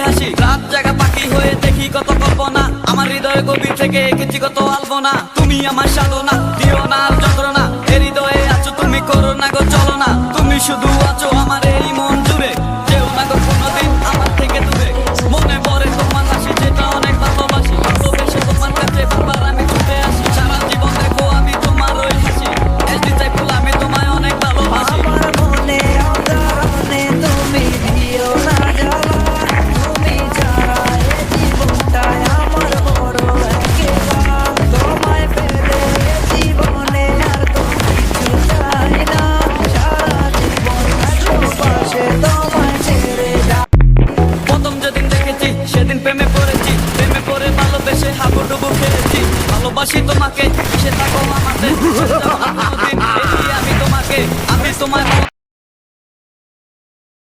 হাসি। রাত জাগা পাখি হয়ে দেখি কত কল্পনা, আমার হৃদয়ে গভীর থেকে এঁকেছি কত আলপনা। তুমি আমার সাধনা, দিও না আর যন্ত্রণা, এ হৃদয়ে আছো তুমি, করো না গো চলো না। তুমি শুধু আছো আমার এই মন জুড়ে, যেও না গো কোনোদিন আমার থেকে দূরে। মনে পড়ে তোমার হাসি, যেটা অনেক ভালোবাসি, ভালোবেসে তোমার কাছে বারবার আমি ছুটে আসি। সারা জীবন দেখো আমি তোমার ওই হাসি, এসডি সাইফুল আমি তোমায় অনেক ভালোবাসি। আমার মনে অন্তরণে তুমি দিও না জ্বালা, তুমি ছাড়া এ জীবনটাই আমার বড় একেলা। তোমায় পেলে এ জীবনে আর তো কিছু চাই না, সারা জীবন ভালোবাসে তোমায় ছেড়ে যা। প্রথম যেদিন দেখেছি সেদিন প্রেমে পড়েছি, প্রেমে পড়ে ভালোবেসে হাবুডুবু খেয়েছি। ভালোবাসি তোমাকে, মিশে থাকো আমাদের, ছেড়ে যাও না কোনোদিন, এই আমি তোমাকে, আমি তোমায়